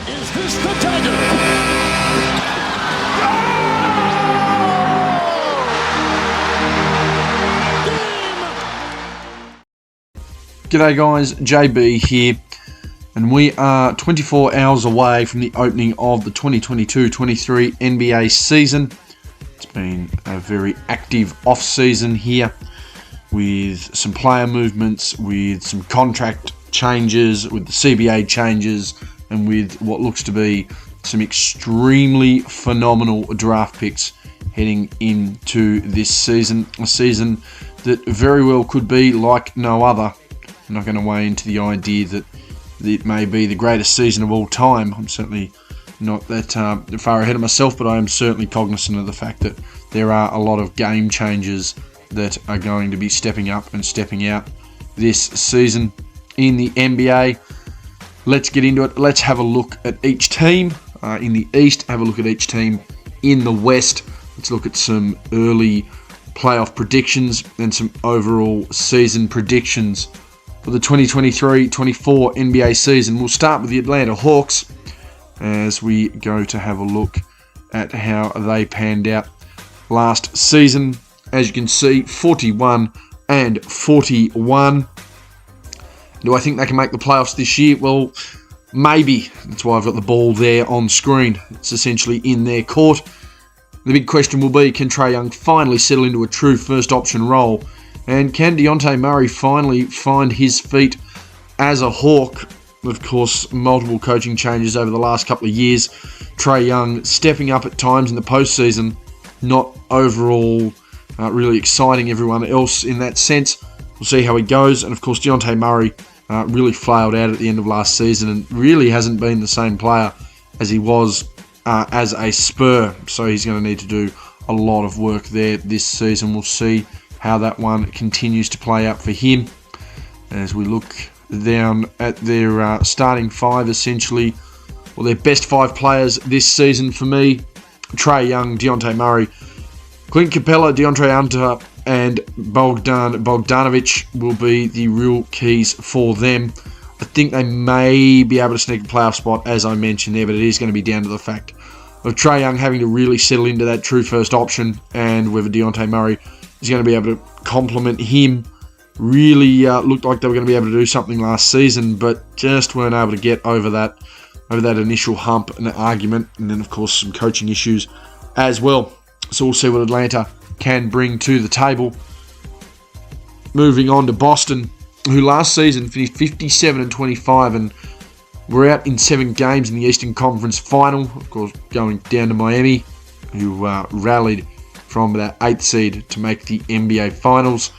Is this the dagger? G'day guys, JB here, and we are 24 hours away from the opening of the 2022-23 NBA season. It's been a very active off-season here with some player movements, with some contract changes, with the CBA changes, and with what looks to be some extremely phenomenal draft picks heading into this season. A season that very well could be like no other. I'm not going to weigh into the idea that it may be the greatest season of all time. I'm certainly not that far ahead of myself, but I am certainly cognizant of the fact that there are a lot of game changers that are going to be stepping up and stepping out this season in the NBA. Let's get into it. Let's have a look at each team in the East, have a look at each team in the West. Let's look at some early playoff predictions and some overall season predictions for the 2023-24 NBA season. We'll start with the Atlanta Hawks as we go to have a look at how they panned out last season. As you can see, 41 and 41. Do I think they can make the playoffs this year? Well, maybe. That's why I've got the ball there on screen. It's essentially in their court. The big question will be, can Trae Young finally settle into a true first option role? And can Dejounte Murray finally find his feet as a Hawk? Of course, multiple coaching changes over the last couple of years. Trae Young stepping up at times in the postseason, not overall really exciting everyone else in that sense. We'll see how he goes. And of course, Dejounte Murray really flailed out at the end of last season and really hasn't been the same player as he was as a Spur. So he's going to need to do a lot of work there this season. We'll see how that one continues to play out for him as we look down at their starting five, essentially. Well, their best five players this season for me: Trae Young, Dejounte Murray, Clint Capella, DeAndre Hunter, and Bogdan Bogdanovic will be the real keys for them. I think they may be able to sneak a playoff spot, as I mentioned there, but it is going to be down to the fact of Trae Young having to really settle into that true first option, and whether Dejounte Murray is going to be able to complement him. Really looked like they were going to be able to do something last season, but just weren't able to get over that initial hump and argument, and then of course some coaching issues as well. So we'll see what Atlanta can bring to the table. Moving on to Boston, who last season finished 57 and 25 and were out in 7 games in the Eastern Conference Final. Of course, going down to Miami, who rallied from that 8th seed to make the NBA Finals.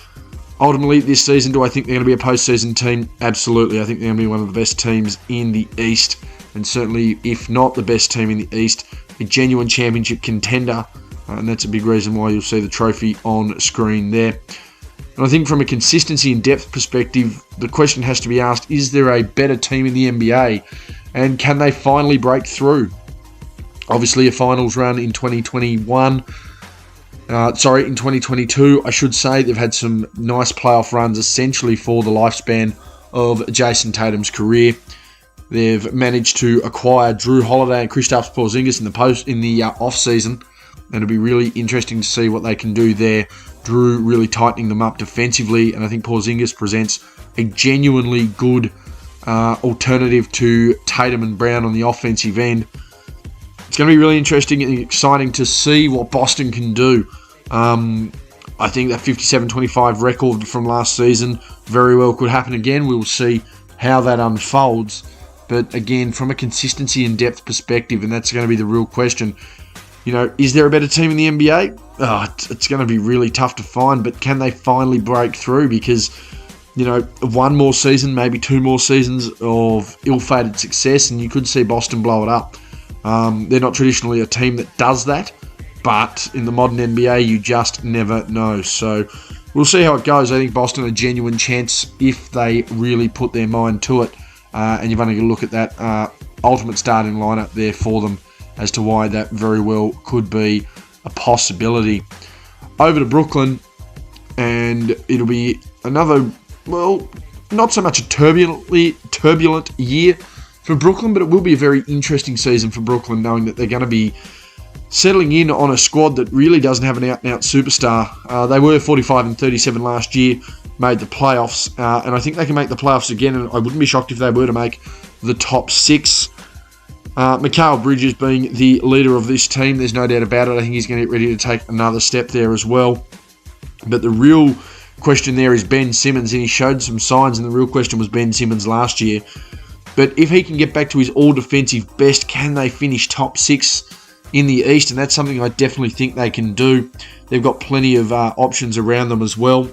Ultimately, this season, do I think they're going to be a postseason team? Absolutely. I think they're going to be one of the best teams in the East, and certainly, if not the best team in the East, a genuine championship contender, and that's a big reason why you'll see the trophy on screen there. And I think from a consistency and depth perspective, the question has to be asked, is there a better team in the NBA, and can they finally break through? Obviously, a finals run in 2021. In 2022, I should say. They've had some nice playoff runs essentially for the lifespan of Jason Tatum's career. They've managed to acquire Drew Holiday and Kristaps Porzingis in the off-season, and it'll be really interesting to see what they can do there. Drew really tightening them up defensively, and I think Porzingis presents a genuinely good alternative to Tatum and Brown on the offensive end. It's going to be really interesting and exciting to see what Boston can do. I think that 57-25 record from last season very well could happen again. We'll see how that unfolds. But again, from a consistency and depth perspective, and that's going to be the real question, is there a better team in the NBA? It's going to be really tough to find, but can they finally break through? Because, one more season, maybe 2 more seasons of ill-fated success, and you could see Boston blow it up. They're not traditionally a team that does that, but in the modern NBA, you just never know. So we'll see how it goes. I think Boston a genuine chance if they really put their mind to it. And you've only got to look at that ultimate starting lineup there for them as to why that very well could be a possibility. Over to Brooklyn, and it'll be another, well, not so much a turbulent year for Brooklyn, but it will be a very interesting season for Brooklyn, knowing that they're going to be settling in on a squad that really doesn't have an out-and-out superstar. They were 45-37 last year, made the playoffs, and I think they can make the playoffs again, and I wouldn't be shocked if they were to make the top 6. Mikal Bridges being the leader of this team, there's no doubt about it. I think he's going to get ready to take another step there as well. But the real question there is Ben Simmons, and he showed some signs, and the real question was Ben Simmons last year. But if he can get back to his all-defensive best, can they finish top 6 in the East? And that's something I definitely think they can do. They've got plenty of options around them as well.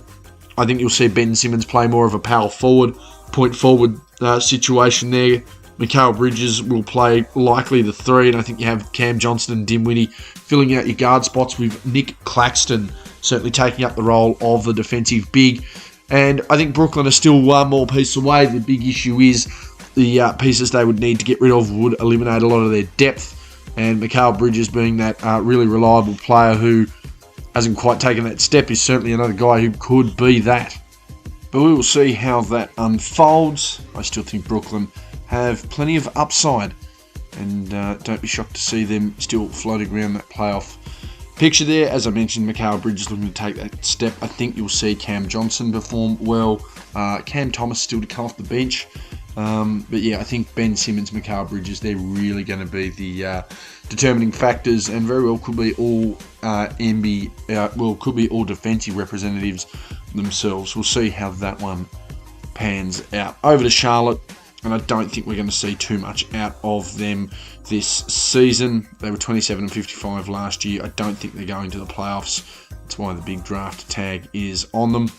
I think you'll see Ben Simmons play more of a power forward, point forward situation there. Mikal Bridges will play likely the 3, and I think you have Cam Johnson and Dinwiddie filling out your guard spots, with Nick Claxton certainly taking up the role of the defensive big. And I think Brooklyn are still one more piece away. The big issue is the pieces they would need to get rid of would eliminate a lot of their depth, and Mikal Bridges being that really reliable player who hasn't quite taken that step is certainly another guy who could be that. But we will see how that unfolds. I still think Brooklyn have plenty of upside, and don't be shocked to see them still floating around that playoff picture there. As I mentioned, Mikal Bridges looking to take that step. I think you'll see Cam Johnson perform well. Cam Thomas still to come off the bench. But yeah, I think Ben Simmons, Mikal Bridges, they're really going to be the determining factors, and very well could be all could be all defensive representatives themselves. We'll see how that one pans out. Over to Charlotte, and I don't think we're going to see too much out of them this season. They were 27-55 last year. I don't think they're going to the playoffs. That's why the big draft tag is on them.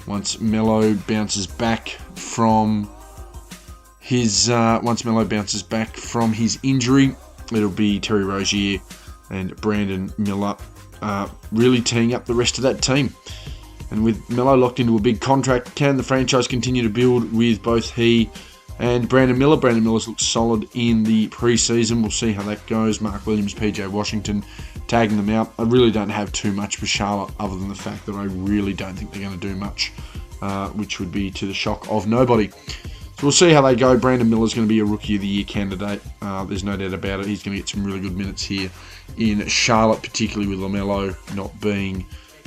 Once Melo bounces back from his injury, it'll be Terry Rozier and Brandon Miller really teeing up the rest of that team. And with Melo locked into a big contract, can the franchise continue to build with both he and Brandon Miller? Brandon Miller's looked solid in the preseason. We'll see how that goes. Mark Williams, PJ Washington tagging them out. I really don't have too much for Charlotte, other than the fact that I really don't think they're going to do much, which would be to the shock of nobody. So we'll see how they go. Brandon Miller's going to be a Rookie of the Year candidate. There's no doubt about it. He's going to get some really good minutes here in Charlotte, particularly with LaMelo not being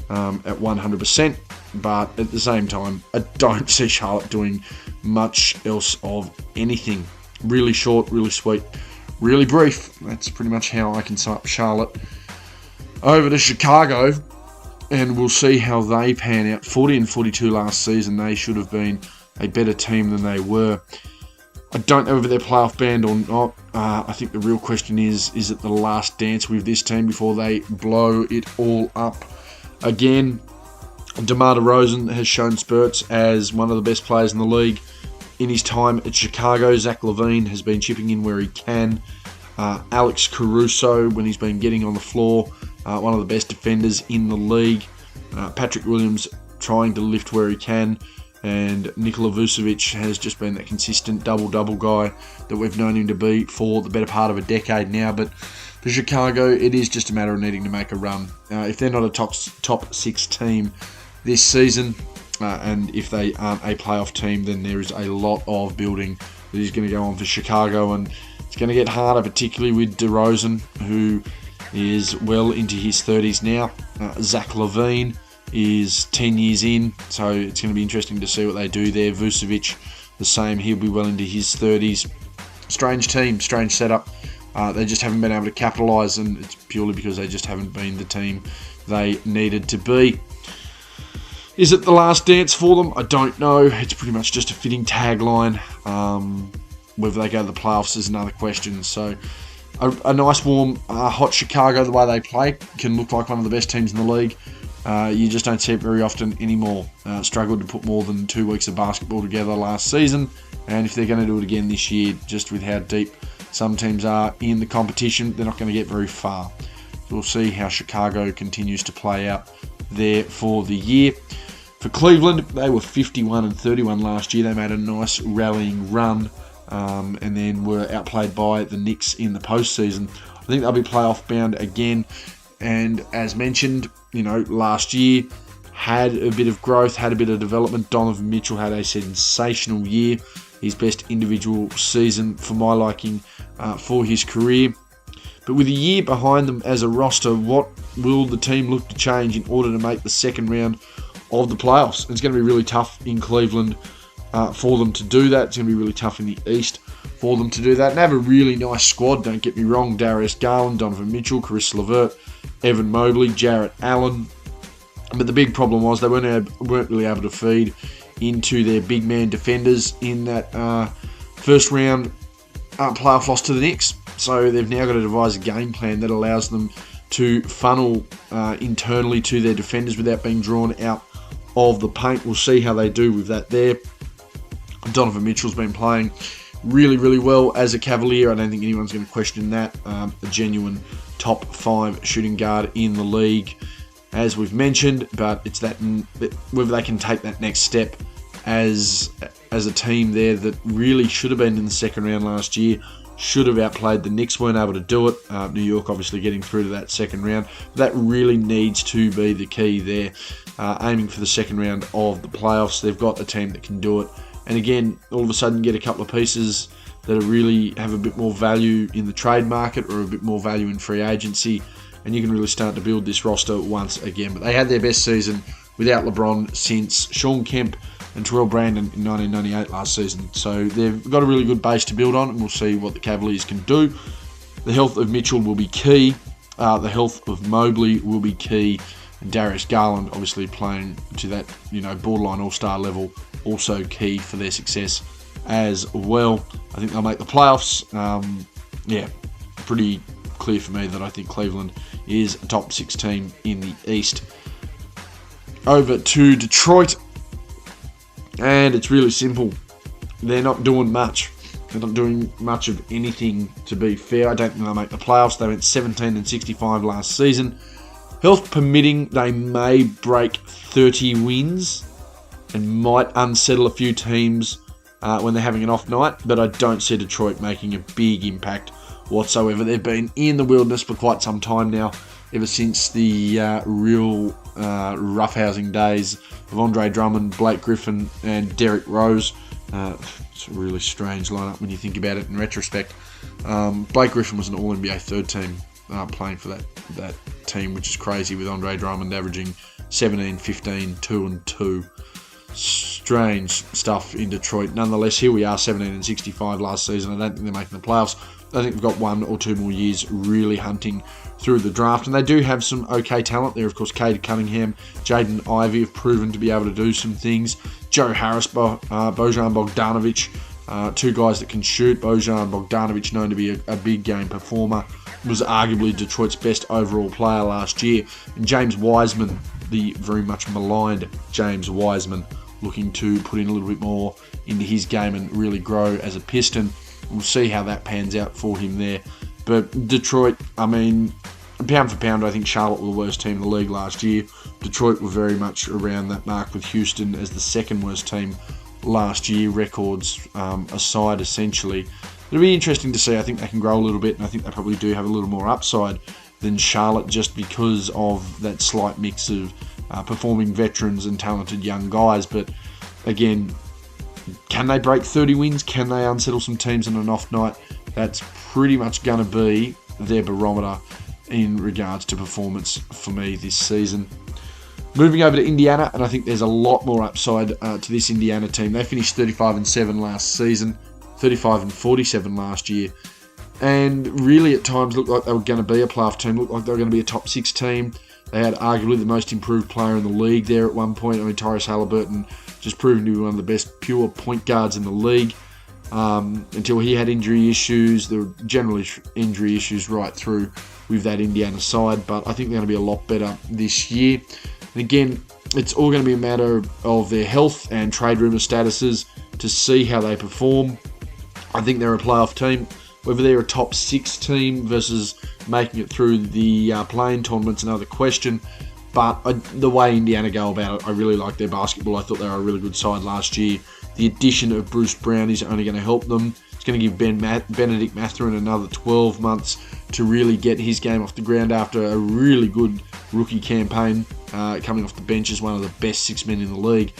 at 100%. But at the same time, I don't see Charlotte doing much else of anything. Really short, really sweet, really brief. That's pretty much how I can sum up Charlotte. Over to Chicago, and we'll see how they pan out. 40-42 last season. They should have been a better team than they were. I don't know whether they're playoff bound or not. I think the real question is it the last dance with this team before they blow it all up again? DeMar DeRozan has shown spurts as one of the best players in the league in his time at Chicago. Zach LaVine has been chipping in where he can. Alex Caruso, when he's been getting on the floor, one of the best defenders in the league. Patrick Williams trying to lift where he can. And Nikola Vucevic has just been that consistent double-double guy that we've known him to be for the better part of a decade now. But for Chicago, it is just a matter of needing to make a run. If they're not a top 6 team this season, and if they aren't a playoff team, then there is a lot of building that is going to go on for Chicago, and it's going to get harder, particularly with DeRozan, who is well into his 30s now. Zach LaVine is 10 years in, so it's going to be interesting to see what they do there. Vucevic, the same, he'll be well into his 30s. Strange team, strange setup. They just haven't been able to capitalise, and it's purely because they just haven't been the team they needed to be. Is it the last dance for them? I don't know. It's pretty much just a fitting tagline. Whether they go to the playoffs is another question. So a nice, warm, hot Chicago, the way they play, can look like one of the best teams in the league. You just don't see it very often anymore. Struggled to put more than 2 weeks of basketball together last season. And if they're going to do it again this year, just with how deep some teams are in the competition, they're not going to get very far. So we'll see how Chicago continues to play out there for the year. For Cleveland, they were 51-31 last year. They made a nice rallying run, and then were outplayed by the Knicks in the postseason. I think they'll be playoff bound again. And as mentioned, last year had a bit of growth, had a bit of development. Donovan Mitchell had a sensational year. his best individual season for my liking for his career. But with a year behind them as a roster, what will the team look to change in order to make the second round of the playoffs? It's going to be really tough in Cleveland for them to do that. It's going to be really tough in the East for them to do that. And have a really nice squad, don't get me wrong. Darius Garland, Donovan Mitchell, Chris Levert, Evan Mobley, Jarrett Allen. But the big problem was they weren't really able to feed into their big man defenders in that first round playoff loss to the Knicks. So they've now got to devise a game plan that allows them to funnel internally to their defenders without being drawn out of the paint. We'll see how they do with that there. Donovan Mitchell's been playing really, really well as a Cavalier. I don't think anyone's going to question that. A genuine top 5 shooting guard in the league, as we've mentioned. But it's that whether they can take that next step as a team there that really should have been in the second round last year. Should have outplayed the Knicks, weren't able to do it. New York obviously getting through to that second round. That really needs to be the key there. Aiming for the second round of the playoffs. They've got a team that can do it. And again, all of a sudden get a couple of pieces that really have a bit more value in the trade market or a bit more value in free agency. And you can really start to build this roster once again. But they had their best season without LeBron since Sean Kemp and Terrell Brandon in 1998 last season. So they've got a really good base to build on, and we'll see what the Cavaliers can do. The health of Mitchell will be key. The health of Mobley will be key. And Darius Garland, obviously playing to that, borderline all-star level, also key for their success as well. I think they'll make the playoffs. Pretty clear for me that I think Cleveland is a top 6 team in the East. Over to Detroit. And it's really simple. They're not doing much. They're not doing much of anything, to be fair. I don't think they'll make the playoffs. They went 17-65 last season. Health permitting, they may break 30 wins and might unsettle a few teams when they're having an off night. But I don't see Detroit making a big impact whatsoever. They've been in the wilderness for quite some time now, ever since the real roughhousing days of Andre Drummond, Blake Griffin, and Derrick Rose. It's a really strange lineup when you think about it in retrospect. Blake Griffin was an All-NBA third team playing for that team, which is crazy, with Andre Drummond averaging 17, 15, 2 and 2. Strange stuff in Detroit. Nonetheless, here we are, 17-65 last season. I don't think they're making the playoffs. I think we've got 1 or 2 more years really hunting through the draft. And they do have some okay talent there. Of course, Cade Cunningham, Jaden Ivey have proven to be able to do some things. Joe Harris, Bojan Bogdanovic, 2 guys that can shoot. Bojan Bogdanovic, known to be a big game performer, was arguably Detroit's best overall player last year. And James Wiseman, the very much maligned James Wiseman, looking to put in a little bit more into his game and really grow as a Piston. We'll see how that pans out for him there. But Detroit, pound for pound, I think Charlotte were the worst team in the league last year. Detroit were very much around that mark, with Houston as the second worst team last year, records aside, essentially. It'll be interesting to see. I think they can grow a little bit, and I think they probably do have a little more upside than Charlotte, just because of that slight mix of performing veterans and talented young guys. But again, can they break 30 wins? Can they unsettle some teams on an off night? That's pretty much going to be their barometer in regards to performance for me this season. Moving over to Indiana, and I think there's a lot more upside to this Indiana team. They finished 35-7 last season, 35-47 last year, and really at times looked like they were going to be a playoff team, looked like they were going to be a top 6 team. They had arguably the most improved player in the league there at one point. Tyrese Halliburton just proving to be one of the best pure point guards in the league until he had injury issues. There were generally injury issues right through with that Indiana side, but I think they're going to be a lot better this year. And again, it's all going to be a matter of their health and trade rumor statuses to see how they perform. I think they're a playoff team. Whether they're a top 6 team versus making it through the play-in tournament's another question. But the way Indiana go about it, I really like their basketball. I thought they were a really good side last year. The addition of Bruce Brown is only going to help them. It's going to give Benedict Mathurin another 12 months to really get his game off the ground after a really good rookie campaign, coming off the bench as one of the best 6 men in the league.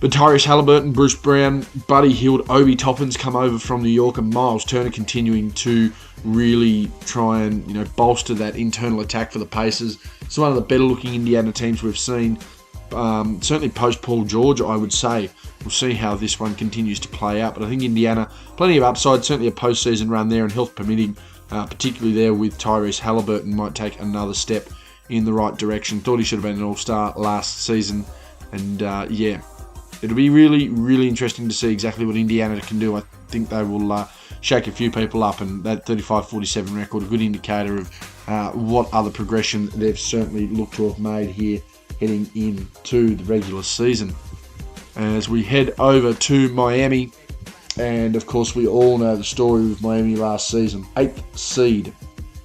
But Tyrese Halliburton, Bruce Brown, Buddy Hield, Obi Toppin's come over from New York, and Miles Turner continuing to really try and bolster that internal attack for the Pacers. It's one of the better looking Indiana teams we've seen, certainly post Paul George, I would say. We'll see how this one continues to play out, but I think Indiana, plenty of upside, certainly a postseason run there, and health permitting, particularly there with Tyrese Halliburton, might take another step in the right direction. Thought he should have been an all-star last season, and it'll be really, really interesting to see exactly what Indiana can do. I think they will shake a few people up, and that 35-47 record, a good indicator of what other progression they've certainly looked to have made here heading into the regular season. As we head over to Miami, and of course we all know the story with Miami last season. 8th seed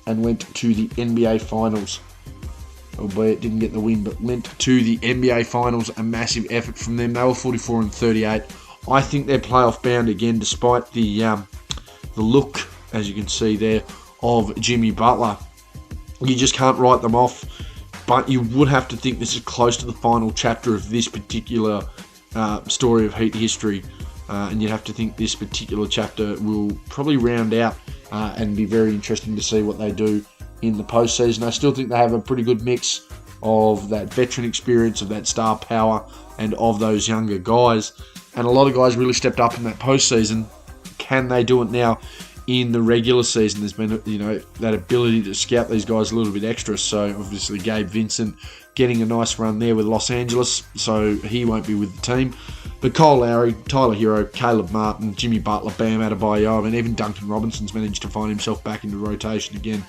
and went to the NBA Finals. Albeit didn't get the win, but went to the NBA Finals. A massive effort from them. They were 44-38. I think they're playoff bound again, despite the look, as you can see there, of Jimmy Butler. You just can't write them off, but you would have to think this is close to the final chapter of this particular story of Heat history, and you'd have to think this particular chapter will probably round out and be very interesting to see what they do in the postseason. I still think they have a pretty good mix of that veteran experience, of that star power, and of those younger guys. And a lot of guys really stepped up in that postseason. Can they do it now in the regular season? There's been, that ability to scout these guys a little bit extra. So obviously Gabe Vincent getting a nice run there with Los Angeles, so he won't be with the team. But Kyle Lowry, Tyler Hero, Caleb Martin, Jimmy Butler, Bam Adebayo, and even Duncan Robinson's managed to find himself back into rotation again.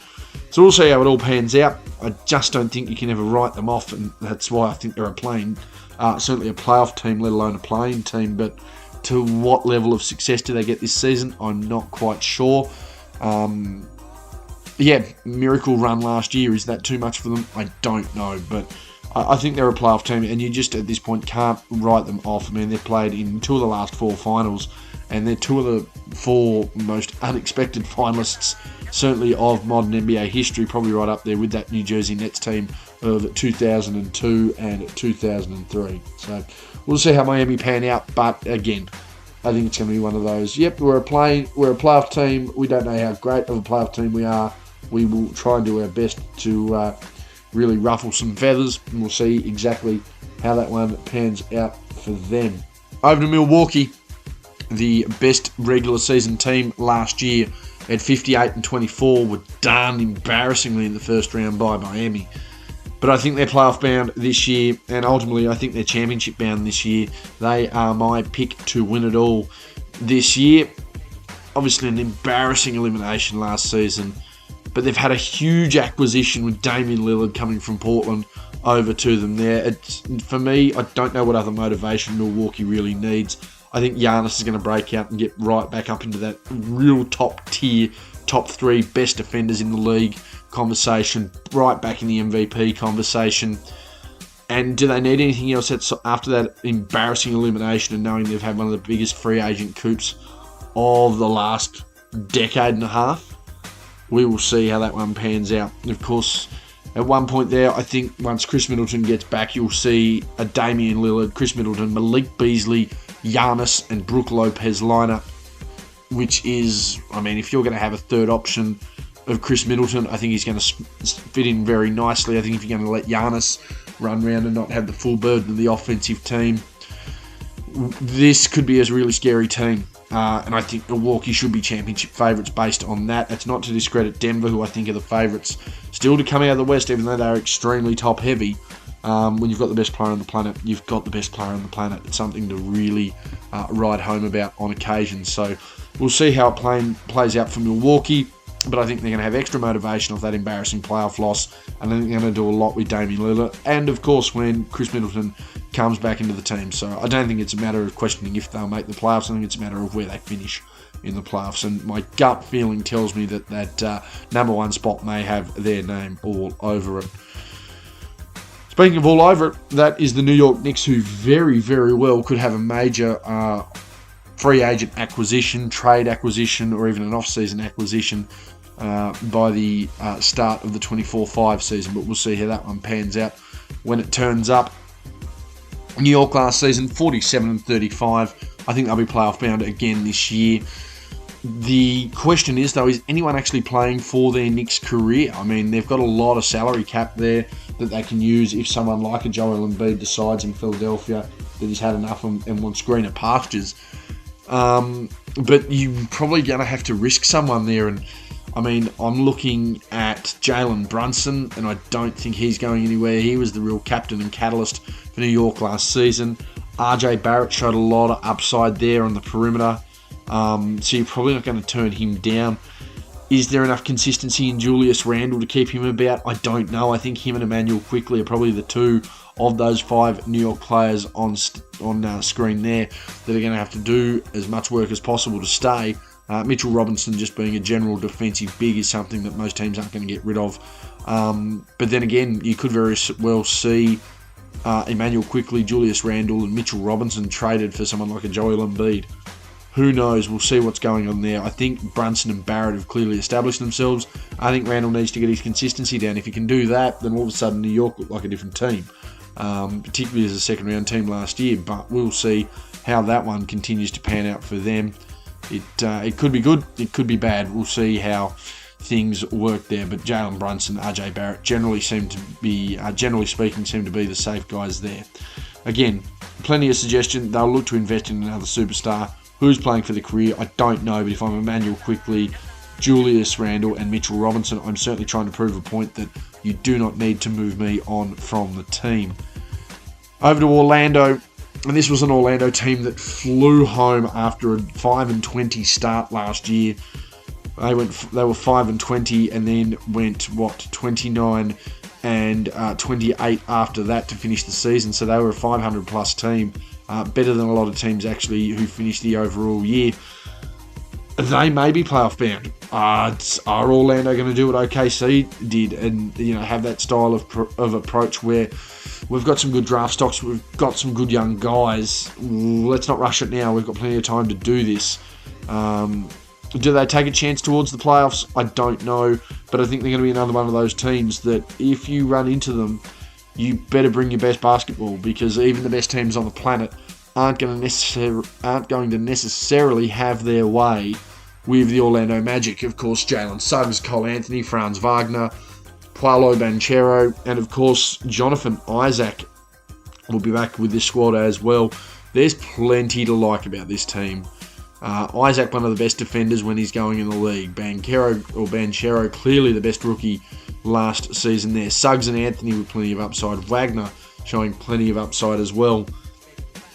So we'll see how it all pans out. I just don't think you can ever write them off, and that's why I think they're certainly a playoff team, let alone a playing team. But to what level of success do they get this season? I'm not quite sure. Miracle run last year, is that too much for them? I don't know, but I think they're a playoff team, and you just at this point can't write them off. I mean, they've played in 2 of the last 4 finals, and they're 2 of the 4 most unexpected finalists, certainly of modern NBA history, probably right up there with that New Jersey Nets team of 2002 and 2003. So we'll see how Miami pan out, but again, I think it's going to be one of those, we're a playoff team. We don't know how great of a playoff team we are. We will try and do our best to really ruffle some feathers, and we'll see exactly how that one pans out for them. Over to Milwaukee, the best regular season team last year at 58-24, were done embarrassingly in the first round by Miami. But I think they're playoff bound this year, and ultimately I think they're championship bound this year. They are my pick to win it all this year. Obviously an embarrassing elimination last season, but they've had a huge acquisition with Damian Lillard coming from Portland over to them there. For me, I don't know what other motivation Milwaukee really needs. I think Giannis is going to break out and get right back up into that real top tier, top 3 best defenders in the league conversation, right back in the MVP conversation. And do they need anything else after that embarrassing elimination and knowing they've had one of the biggest free agent coups of the last decade and a half? We will see how that one pans out. And of course, at one point there, I think once Chris Middleton gets back, you'll see a Damian Lillard, Chris Middleton, Malik Beasley, Giannis, and Brook Lopez lineup, which is, if you're going to have a third option of Chris Middleton, I think he's going to fit in very nicely. I think if you're going to let Giannis run around and not have the full burden of the offensive team, this could be a really scary team. And I think Milwaukee should be championship favourites based on that. That's not to discredit Denver, who I think are the favourites still to come out of the West, even though they're extremely top-heavy. When you've got the best player on the planet, you've got the best player on the planet. It's something to really ride home about on occasion. So we'll see how it plays out for Milwaukee. But I think they're going to have extra motivation off that embarrassing playoff loss. And I think they're going to do a lot with Damian Lillard. And, of course, when Chris Middleton comes back into the team. So I don't think it's a matter of questioning if they'll make the playoffs. I think it's a matter of where they finish in the playoffs. And my gut feeling tells me that number 1 spot may have their name all over it. Speaking of all over it, that is the New York Knicks, who very, very well could have a major free agent acquisition, trade acquisition, or even an off-season acquisition by the start of the 24-25 season. But we'll see how that one pans out when it turns up. New York last season, 47-35. I think they'll be playoff bound again this year. The question is, though, is anyone actually playing for their Knicks career? I mean, they've got a lot of salary cap there that they can use if someone like a Joel Embiid decides in Philadelphia that he's had enough and wants greener pastures. But you're probably going to have to risk someone there. And I mean, I'm looking at Jalen Brunson, and I don't think he's going anywhere. He was the real captain and catalyst for New York last season. RJ Barrett showed a lot of upside there on the perimeter. So you're probably not going to turn him down. Is there enough consistency in Julius Randle to keep him about? I don't know. I think him and Emmanuel Quickley are probably the two of those 5 New York players on screen there that are going to have to do as much work as possible to stay. Mitchell Robinson just being a general defensive big is something that most teams aren't going to get rid of. But then again, you could very well see Emmanuel Quickley, Julius Randle and Mitchell Robinson traded for someone like a Joel Embiid. Who knows? We'll see what's going on there. I think Brunson and Barrett have clearly established themselves. I think Randle needs to get his consistency down. If he can do that, then all of a sudden New York look like a different team, particularly as a second-round team last year. But we'll see how that one continues to pan out for them. It could be good. It could be bad. We'll see how things work there. But Jalen Brunson, RJ Barrett generally speaking, seem to be the safe guys there. Again, plenty of suggestion. They'll look to invest in another superstar. Who's playing for the career, I don't know, but if I'm Emmanuel Quickley, Julius Randle and Mitchell Robinson, I'm certainly trying to prove a point that you do not need to move me on from the team. Over to Orlando, and this was an Orlando team that flew home after a 5-20 start last year. They were 5-20 and then went 29 and 28 after that to finish the season. So they were a 500 plus team. Better than a lot of teams actually who finished the overall year. They may be playoff bound. Are Orlando going to do what OKC did and have that style of approach where we've got some good draft stocks, we've got some good young guys. Let's not rush it now. We've got plenty of time to do this. Do they take a chance towards the playoffs? I don't know, but I think they're going to be another one of those teams that if you run into them, you better bring your best basketball, because even the best teams on the planet aren't going to necessarily have their way with the Orlando Magic. Of course, Jalen Suggs, Cole Anthony, Franz Wagner, Paolo Banchero, and of course, Jonathan Isaac will be back with this squad as well. There's plenty to like about this team. Isaac, one of the best defenders when he's going in the league. Banchero, clearly the best rookie last season there. Suggs and Anthony with plenty of upside. Wagner showing plenty of upside as well.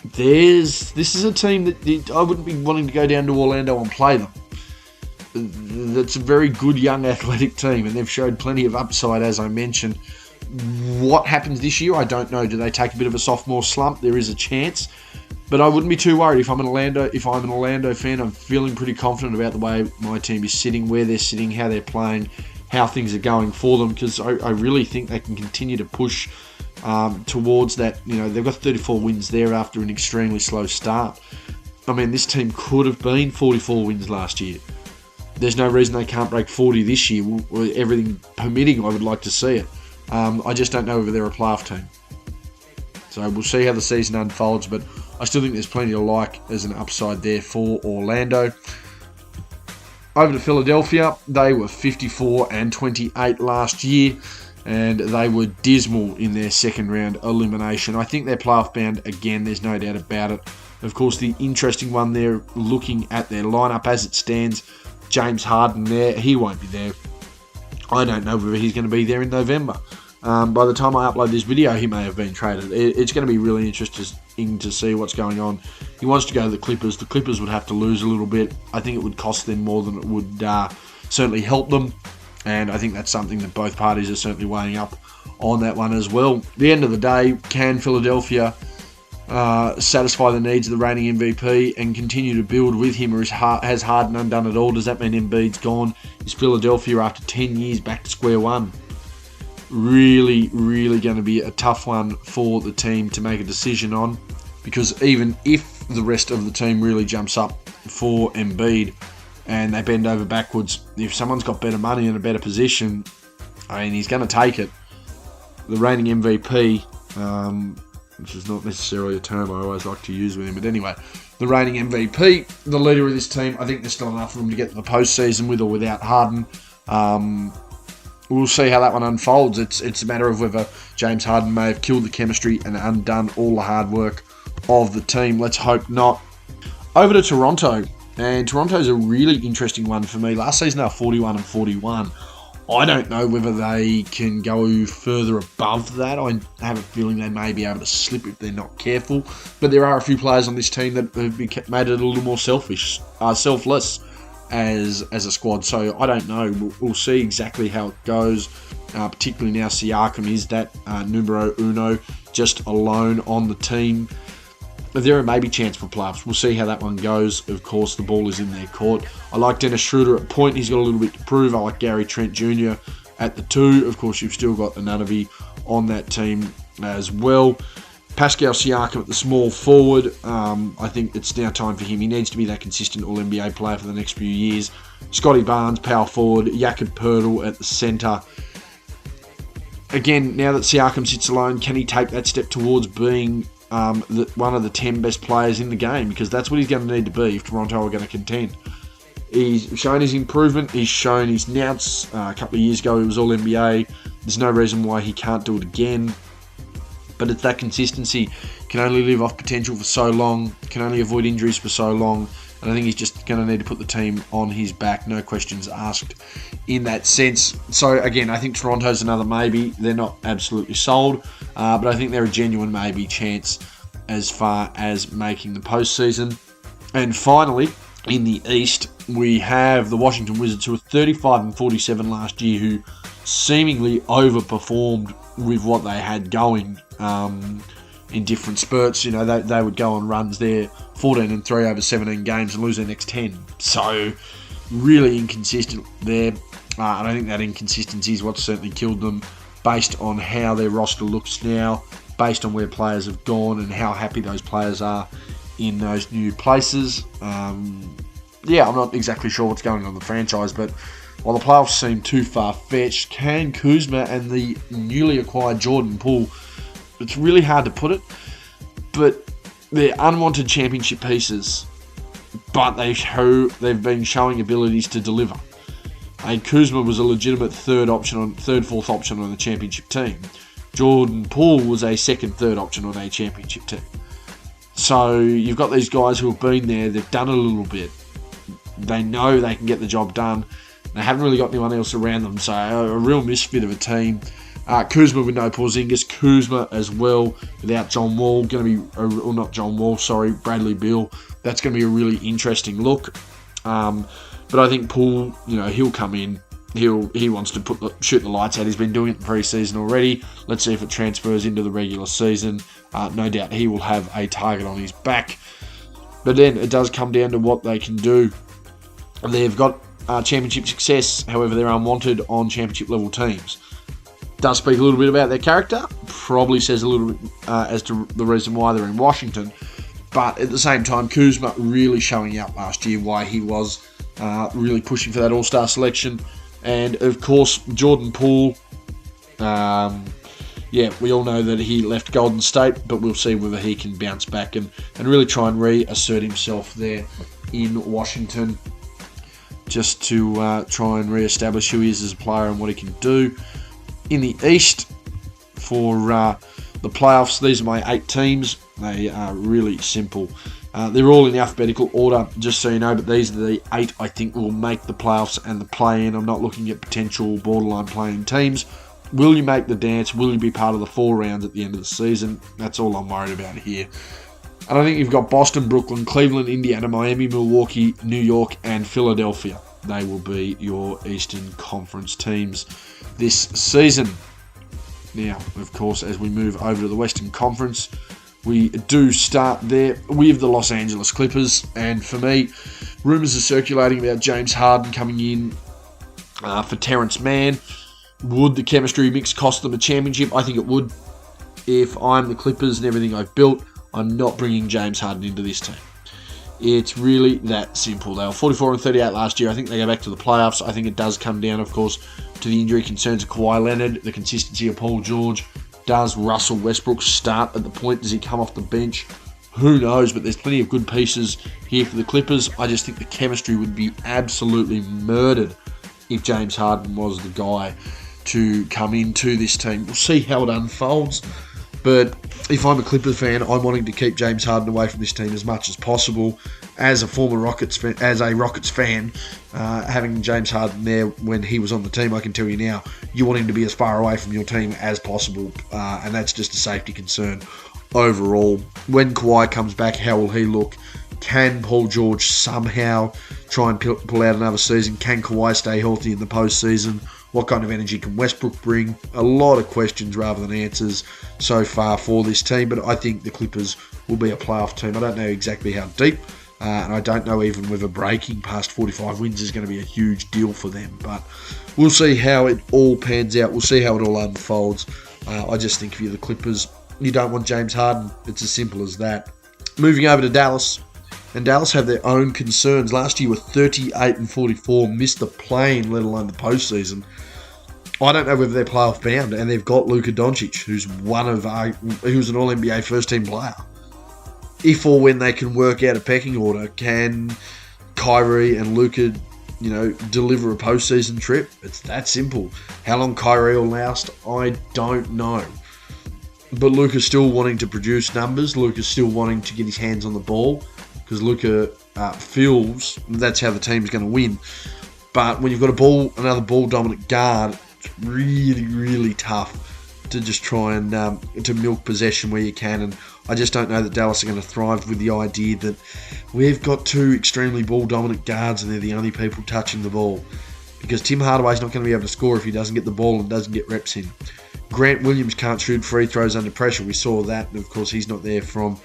This is a team that I wouldn't be wanting to go down to Orlando and play them. That's a very good young athletic team, and they've showed plenty of upside, as I mentioned. What happens this year, I don't know. Do they take a bit of a sophomore slump? There is a chance. But I wouldn't be too worried. If I'm an Orlando fan, I'm feeling pretty confident about the way my team is sitting, where they're sitting, how they're playing, how things are going for them, because I really think they can continue to push towards that. They've got 34 wins there after an extremely slow start. I mean, this team could have been 44 wins last year. There's no reason they can't break 40 this year. Everything permitting, I would like to see it. I just don't know whether they're a playoff team. So we'll see how the season unfolds, but I still think there's plenty to like as an upside there for Orlando. Over to Philadelphia, they were 54-28 last year, and they were dismal in their second round elimination. I think they're playoff bound again, there's no doubt about it. Of course, the interesting one there, looking at their lineup as it stands, James Harden there, he won't be there. I don't know whether he's going to be there in November. By the time I upload this video, he may have been traded. It's going to be really interesting to see what's going on. He wants to go to the Clippers. The Clippers would have to lose a little bit. I think it would cost them more than it would certainly help them. And I think that's something that both parties are certainly weighing up on that one as well. At the end of the day, can Philadelphia satisfy the needs of the reigning MVP and continue to build with him, or has Harden undone it all? Does that mean Embiid's gone? Is Philadelphia after 10 years back to square one? Really, really going to be a tough one for the team to make a decision on, because even if the rest of the team really jumps up for Embiid and they bend over backwards, if someone's got better money and a better position, I mean, he's going to take it. The reigning MVP, which is not necessarily a term I always like to use with him. But anyway, the reigning MVP, the leader of this team. I think there's still enough for them to get to the postseason with or without Harden. We'll see how that one unfolds. It's a matter of whether James Harden may have killed the chemistry and undone all the hard work of the team. Let's hope not. Over to Toronto. And Toronto's a really interesting one for me. Last season they were 41-41. I don't know whether they can go further above that. I have a feeling they may be able to slip if they're not careful. But there are a few players on this team that have made it a little more selfless as a squad. So I don't know. We'll see exactly how it goes. Particularly now Siakam is that numero uno, just alone on the team. But there may be chance for playoffs. We'll see how that one goes. Of course, the ball is in their court. I like Dennis Schroeder at point. He's got a little bit to prove. I like Gary Trent Jr. at the 2. Of course, you've still got Anunoby on that team as well. Pascal Siakam at the small forward. I think it's now time for him. He needs to be that consistent All-NBA player for the next few years. Scotty Barnes, power forward. Jakob Poeltl at the centre. Again, now that Siakam sits alone, can he take that step towards being one of the 10 best players in the game? Because that's what he's going to need to be if Toronto are going to contend. He's shown his improvement. He's shown his nouns. A couple of years ago, he was All-NBA. There's no reason why he can't do it again. But it's that consistency. Can only live off potential for so long. Can only avoid injuries for so long. And I think he's just going to need to put the team on his back. No questions asked in that sense. So, again, I think Toronto's another maybe. They're not absolutely sold. But I think they're a genuine maybe chance as far as making the postseason. And finally, in the East, we have the Washington Wizards, who were 35-47 last year, who seemingly overperformed with what they had going in different spurts. You know, they would go on runs there, 14-3 over 17 games and lose their next 10. So, really inconsistent there. And I think that inconsistency is what certainly killed them, based on how their roster looks now, based on where players have gone and how happy those players are in those new places. I'm not exactly sure what's going on in the franchise, but while the playoffs seem too far-fetched, can Kuzma and the newly acquired Jordan Poole, it's really hard to put it, but they're unwanted championship pieces, but they've been showing abilities to deliver. And Kuzma was a legitimate third, fourth option on the championship team. Jordan Poole was a second, third option on a championship team. So you've got these guys who have been there, they've done a little bit. They know they can get the job done. They haven't really got anyone else around them, so a real misfit of a team. Kuzma with no Porzingis, Kuzma as well without John Wall, Bradley Beal. That's going to be a really interesting look. But I think Poole, he'll come in. He wants to shoot the lights out. He's been doing it in pre-season already. Let's see if it transfers into the regular season. No doubt he will have a target on his back. But then it does come down to what they can do. They've got championship success, however, they're unwanted on championship level teams. Does speak a little bit about their character. Probably says a little bit as to the reason why they're in Washington. But at the same time, Kuzma really showing out last year why he was really pushing for that All-Star selection. And, of course, Jordan Poole. We all know that he left Golden State, but we'll see whether he can bounce back and really try and reassert himself there in Washington, just to try and re-establish who he is as a player and what he can do. In the East, for the playoffs, these are my 8 teams. They are really simple. They're all in alphabetical order, just so you know, but these are the 8 I think will make the playoffs and the play-in. I'm not looking at potential borderline play-in teams. Will you make the dance? Will you be part of the 4 rounds at the end of the season? That's all I'm worried about here. And I think you've got Boston, Brooklyn, Cleveland, Indiana, Miami, Milwaukee, New York, and Philadelphia. They will be your Eastern Conference teams this season. Now, of course, as we move over to the Western Conference, we do start there with the Los Angeles Clippers. And for me, rumours are circulating about James Harden coming in for Terrence Mann. Would the chemistry mix cost them a championship? I think it would. If I'm the Clippers and everything I've built, I'm not bringing James Harden into this team. It's really that simple. They were 44-38 last year. I think they go back to the playoffs. I think it does come down, of course, to the injury concerns of Kawhi Leonard, the consistency of Paul George, Does Russell Westbrook start at the point? Does he come off the bench? Who knows? But there's plenty of good pieces here for the Clippers. I just think the chemistry would be absolutely murdered if James Harden was the guy to come into this team. We'll see how it unfolds. But if I'm a Clippers fan, I'm wanting to keep James Harden away from this team as much as possible. As a former Rockets fan, having James Harden there when he was on the team, I can tell you now, you want him to be as far away from your team as possible, and that's just a safety concern overall. When Kawhi comes back, how will he look? Can Paul George somehow try and pull out another season? Can Kawhi stay healthy in the postseason? What kind of energy can Westbrook bring? A lot of questions rather than answers so far for this team, but I think the Clippers will be a playoff team. I don't know exactly how deep, and I don't know even whether breaking past 45 wins is going to be a huge deal for them, but we'll see how it all pans out. We'll see how it all unfolds. I just think if you're the Clippers, you don't want James Harden. It's as simple as that. Moving over to Dallas. And Dallas have their own concerns. Last year were 38-44, missed the play-in, let alone the postseason. I don't know whether they're playoff bound, and they've got Luka Doncic, who's who's an All-NBA first-team player. If or when they can work out a pecking order, can Kyrie and Luka, deliver a postseason trip? It's that simple. How long Kyrie will last, I don't know. But Luka's still wanting to produce numbers. Luka's still wanting to get his hands on the ball, because Luka feels that's how the team's going to win. But when you've got another ball-dominant guard, it's really, really tough to just try and to milk possession where you can. And I just don't know that Dallas are going to thrive with the idea that we've got two extremely ball-dominant guards and they're the only people touching the ball. Because Tim Hardaway's not going to be able to score if he doesn't get the ball and doesn't get reps in. Grant Williams can't shoot free throws under pressure. We saw that. And, of course, he's not there from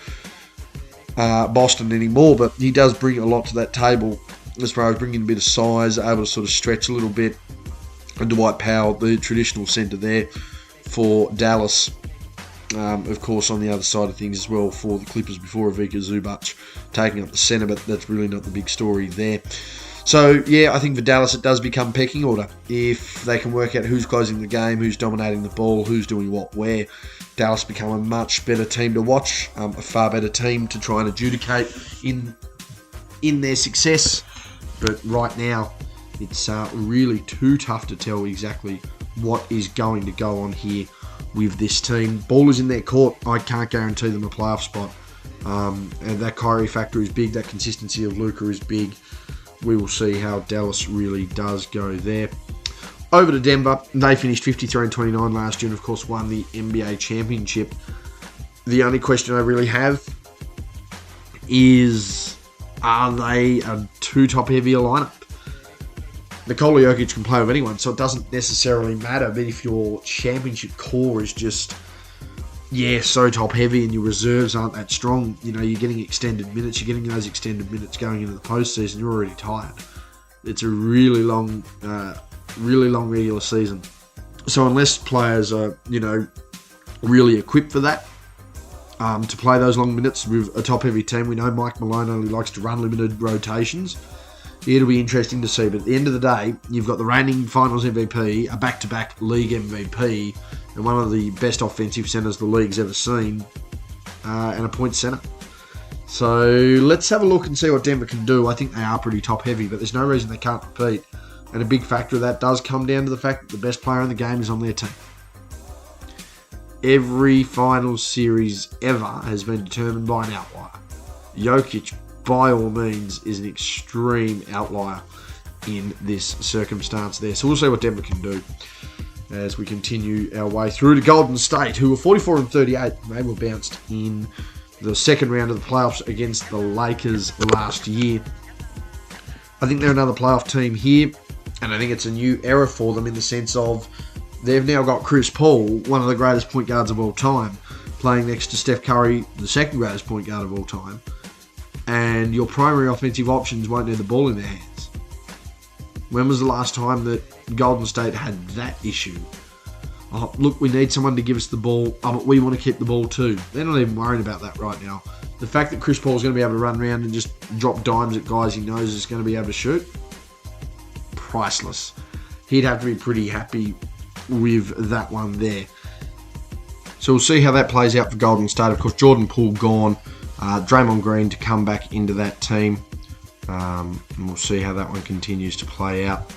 Boston anymore, but he does bring a lot to that table as far as bringing a bit of size, able to sort of stretch a little bit. And Dwight Powell, the traditional centre there for Dallas, of course, on the other side of things as well for the Clippers before Ivica Zubac taking up the centre, but that's really not the big story there. So, yeah, I think for Dallas it does become pecking order. If they can work out who's closing the game, who's dominating the ball, who's doing what where, Dallas become a much better team to watch, a far better team to try and adjudicate in their success. But right now, it's really too tough to tell exactly what is going to go on here with this team. Ball is in their court. I can't guarantee them a playoff spot. And that Kyrie factor is big. That consistency of Luka is big. We will see how Dallas really does go there. Over to Denver. They finished 53-29 last year and, of course, won the NBA championship. The only question I really have is, are they a too top-heavier lineup? Nikola Jokic can play with anyone, so it doesn't necessarily matter. But if your championship core is just, so top-heavy and your reserves aren't that strong, you're getting extended minutes. You're getting those extended minutes going into the postseason. You're already tired. It's a really long regular season. So unless players are, really equipped for that, to play those long minutes with a top-heavy team, we know Mike Malone only likes to run limited rotations. It'll be interesting to see. But at the end of the day, you've got the reigning Finals MVP, a back-to-back league MVP, and one of the best offensive centers the league's ever seen, and a point center. So let's have a look and see what Denver can do. I think they are pretty top-heavy, but there's no reason they can't compete. And a big factor of that does come down to the fact that the best player in the game is on their team. Every finals series ever has been determined by an outlier. Jokic, by all means, is an extreme outlier in this circumstance there. So we'll see what Denver can do as we continue our way through to Golden State, who were 44-38. They were bounced in the second round of the playoffs against the Lakers last year. I think they're another playoff team here, and I think it's a new era for them in the sense of they've now got Chris Paul, one of the greatest point guards of all time, playing next to Steph Curry, the second greatest point guard of all time. And your primary offensive options won't need the ball in their hands. When was the last time that Golden State had that issue? Oh, look, we need someone to give us the ball, but we want to keep the ball too. They're not even worried about that right now. The fact that Chris Paul's going to be able to run around and just drop dimes at guys he knows is going to be able to shoot, priceless. He'd have to be pretty happy with that one there. So we'll see how that plays out for Golden State. Of course, Jordan Poole gone. Draymond Green to come back into that team. And we'll see how that one continues to play out.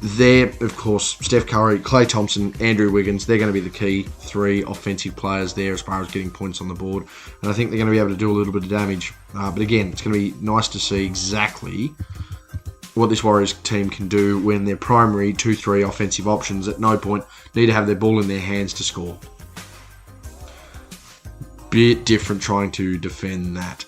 There, of course, Steph Curry, Klay Thompson, Andrew Wiggins, they're going to be the key 3 offensive players there as far as getting points on the board. And I think they're going to be able to do a little bit of damage. But again, it's going to be nice to see exactly what this Warriors team can do when their primary 2-3 offensive options at no point need to have their ball in their hands to score. Bit different trying to defend that.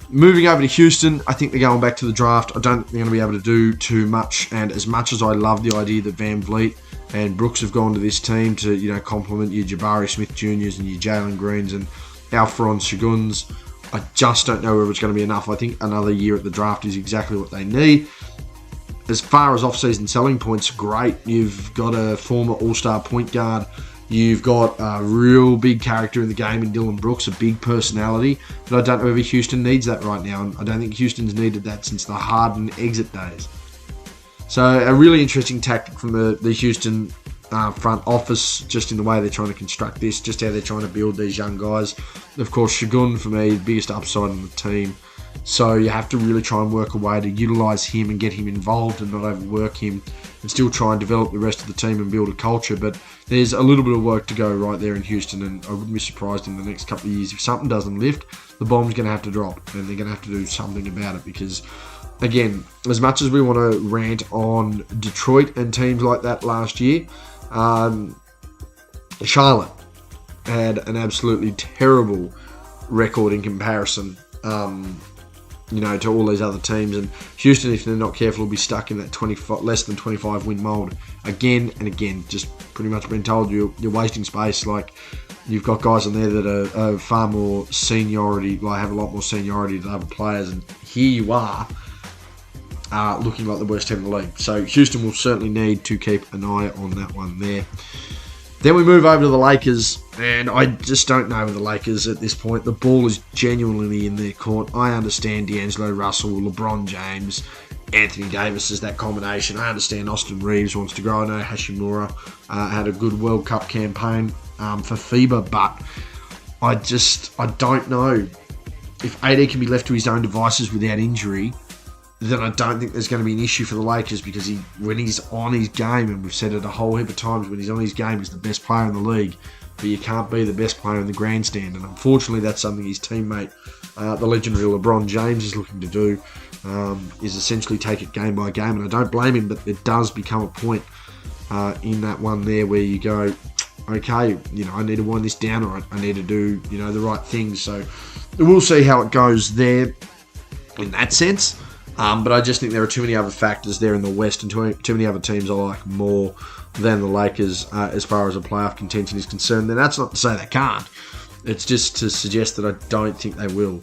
Moving over to Houston, I think they're going back to the draft. I don't think they're going to be able to do too much. And as much as I love the idea that Van Vliet and Brooks have gone to this team to, complement your Jabari Smith Jr.'s and your Jalen Greens and Alfred Shaguns, I just don't know whether it's going to be enough. I think another year at the draft is exactly what they need. As far as off-season selling points, great. You've got a former All-Star point guard. You've got a real big character in the game in Dylan Brooks, a big personality. But I don't know whether Houston needs that right now. And I don't think Houston's needed that since the Harden exit days. So a really interesting tactic from the Houston front office, just in the way they're trying to construct this, just how they're trying to build these young guys. Of course, Shagun, for me, the biggest upside on the team. So you have to really try and work a way to utilise him and get him involved and not overwork him and still try and develop the rest of the team and build a culture. But there's a little bit of work to go right there in Houston, and I wouldn't be surprised in the next couple of years if something doesn't lift, the bomb's going to have to drop and they're going to have to do something about it because, again, as much as we want to rant on Detroit and teams like that last year, Charlotte had an absolutely terrible record in comparison to all these other teams. And Houston, if they're not careful, will be stuck in that less than 25 win mold again and again. Just pretty much been told you're wasting space. Like, you've got guys in there that are far more seniority, have a lot more seniority than other players, and here you are looking like the worst team in the league. So Houston will certainly need to keep an eye on that one there. Then we move over to the Lakers, and I just don't know with the Lakers at this point. The ball is genuinely in their court. I understand D'Angelo Russell, LeBron James, Anthony Davis is that combination. I understand Austin Reeves wants to grow. I know Hashimura had a good World Cup campaign for FIBA, but I don't know. If AD can be left to his own devices without injury, then I don't think there's going to be an issue for the Lakers because when he's on his game, and we've said it a whole heap of times, when he's on his game, he's the best player in the league. But you can't be the best player in the grandstand. And unfortunately, that's something his teammate, the legendary LeBron James, is looking to do, is essentially take it game by game. And I don't blame him, but it does become a point in that one there where you go, okay, I need to wind this down, or I need to do, the right things. So we'll see how it goes there in that sense. But I just think there are too many other factors there in the West and too many other teams I like more than the Lakers as far as a playoff contention is concerned. Then that's not to say they can't. It's just to suggest that I don't think they will.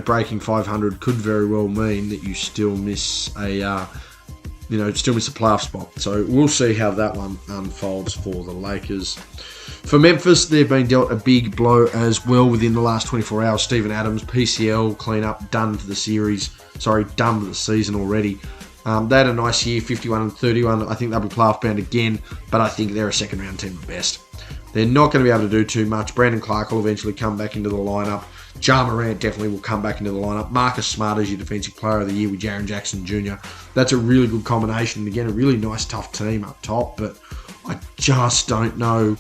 Breaking 500 could very well mean that you still miss a playoff spot. So we'll see how that one unfolds for the Lakers. For Memphis, they've been dealt a big blow as well within the last 24 hours. Steven Adams, PCL, clean-up, done for the season already. They had a nice year, 51-31. I think they'll be playoff bound again, but I think they're a second-round team at best. They're not going to be able to do too much. Brandon Clark will eventually come back into the lineup. Ja Morant definitely will come back into the lineup. Marcus Smart is your defensive player of the year with Jaren Jackson Jr. That's a really good combination. And again, a really nice, tough team up top, but I just don't know.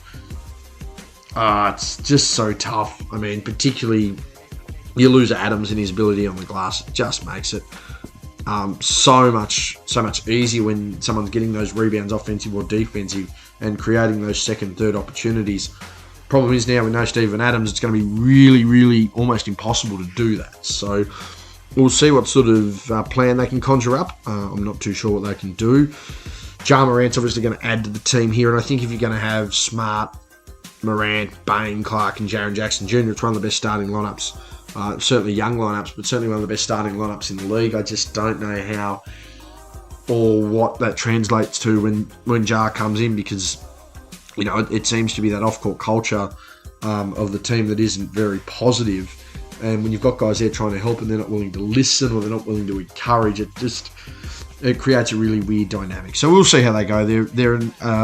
It's just so tough. I mean, particularly you lose Adams and his ability on the glass. It just makes it so much easier when someone's getting those rebounds, offensive or defensive, and creating those second, third opportunities. Problem is now with no Steven Adams, it's going to be really, really almost impossible to do that. So we'll see what sort of plan they can conjure up. I'm not too sure what they can do. Ja Morant's obviously going to add to the team here, and I think if you're going to have Smart, Morant, Bain, Clark, and Jaren Jackson Jr., it's one of the best starting lineups. Certainly young lineups, but certainly one of the best starting lineups in the league. I just don't know how or what that translates to when Ja comes in, because it seems to be that off-court culture of the team that isn't very positive. And when you've got guys there trying to help and they're not willing to listen or they're not willing to encourage, it just it creates a really weird dynamic. So we'll see how they go. They're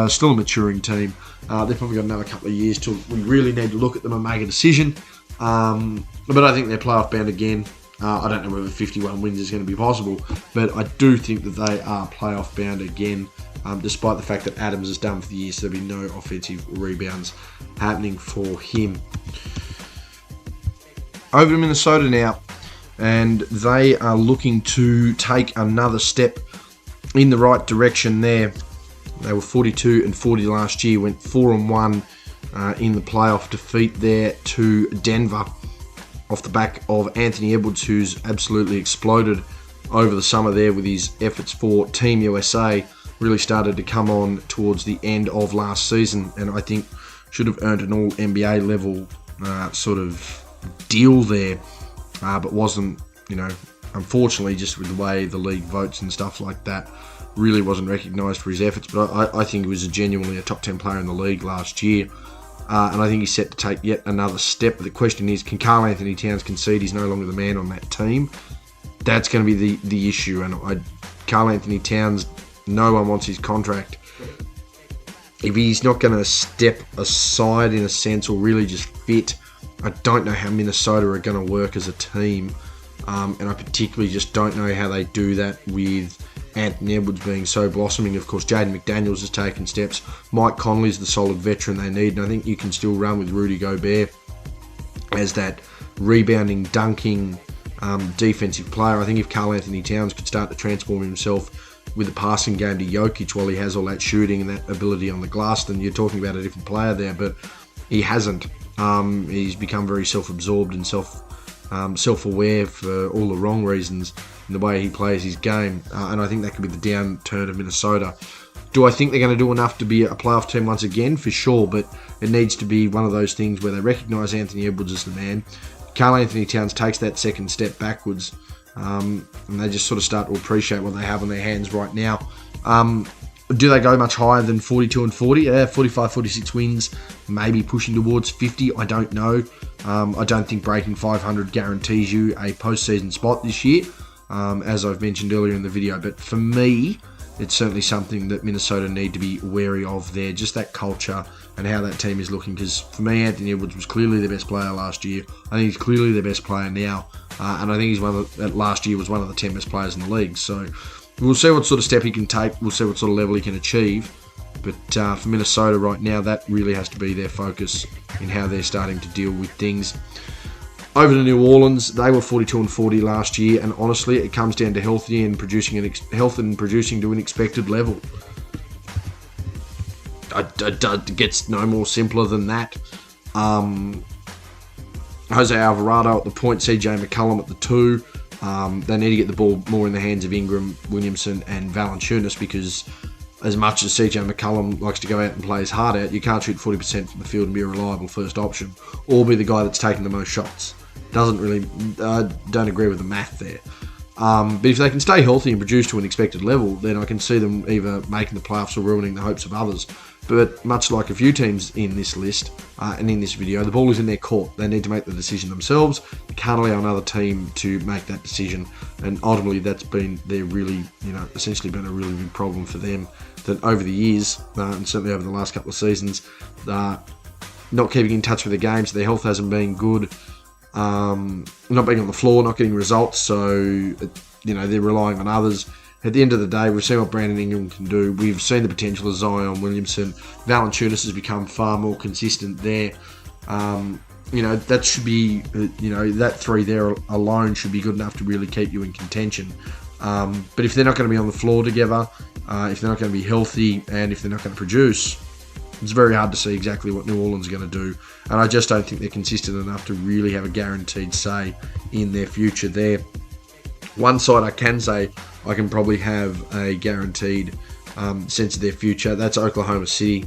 still a maturing team. They've probably got another couple of years till we really need to look at them and make a decision. But I think they're playoff bound again. I don't know whether 51 wins is going to be possible, but I do think that they are playoff bound again, despite the fact that Adams is done for the year, so there'll be no offensive rebounds happening for him. Over to Minnesota now, and they are looking to take another step in the right direction there. They were 42-40 last year, went 4-1 in the playoff defeat there to Denver off the back of Anthony Edwards, who's absolutely exploded over the summer there with his efforts for Team USA. Really started to come on towards the end of last season, and I think should have earned an all-NBA level sort of deal there, but wasn't, unfortunately, just with the way the league votes and stuff like that, really wasn't recognised for his efforts. But I think he was genuinely a top 10 player in the league last year. And I think he's set to take yet another step. The question is, can Karl Anthony Towns concede he's no longer the man on that team? That's going to be the issue. And Karl Anthony Towns, no one wants his contract. If he's not going to step aside in a sense or really just fit, I don't know how Minnesota are going to work as a team. And I particularly just don't know how they do that with Anthony Edwards being so blossoming. Of course, Jaden McDaniels has taken steps. Mike Conley's the solid veteran they need, and I think you can still run with Rudy Gobert as that rebounding, dunking, defensive player. I think if Karl Anthony Towns could start to transform himself with the passing game to Jokic while he has all that shooting and that ability on the glass, then you're talking about a different player there, but he hasn't. He's become very self-absorbed and self-aware for all the wrong reasons in the way he plays his game, and I think that could be the downturn of Minnesota. Do I think they're going to do enough to be a playoff team once again? For sure, but it needs to be one of those things where they recognise Anthony Edwards as the man. Karl Anthony Towns takes that second step backwards, and they just sort of start to appreciate what they have on their hands right now. Do they go much higher than 42-40? 45, 46 wins, maybe pushing towards 50. I don't know. I don't think breaking 500 guarantees you a postseason spot this year, as I've mentioned earlier in the video. But for me, it's certainly something that Minnesota need to be wary of there, just that culture and how that team is looking. Because for me, Anthony Edwards was clearly the best player last year. I think he's clearly the best player now, and I think last year was one of the 10 best players in the league. So we'll see what sort of step he can take. We'll see what sort of level he can achieve. But for Minnesota right now, that really has to be their focus in how they're starting to deal with things. Over to New Orleans, they were 42-40 last year, and honestly, it comes down to health and producing to an expected level. It gets no more simpler than that. Jose Alvarado at the point, CJ McCollum at the 2. They need to get the ball more in the hands of Ingram, Williamson, and Valanciunas, because as much as CJ McCollum likes to go out and play his heart out, you can't shoot 40% from the field and be a reliable first option, or be the guy that's taking the most shots. Don't agree with the math there. But if they can stay healthy and produce to an expected level, then I can see them either making the playoffs or ruining the hopes of others. But much like a few teams in this list and in this video, the ball is in their court. They need to make the decision themselves. They can't allow another team to make that decision. And ultimately, that's been essentially been a really big problem for them. That over the years, and certainly over the last couple of seasons, not keeping in touch with the game, so their health hasn't been good. Not being on the floor, not getting results, so they're relying on others. At the end of the day, we've seen what Brandon Ingram can do. We've seen the potential of Zion Williamson. Valanciunas has become far more consistent there. That should be, that three there alone should be good enough to really keep you in contention. But if they're not going to be on the floor together, if they're not going to be healthy, and if they're not going to produce, it's very hard to see exactly what New Orleans are going to do. And I just don't think they're consistent enough to really have a guaranteed say in their future there. One side I can say I can probably have a guaranteed sense of their future. That's Oklahoma City.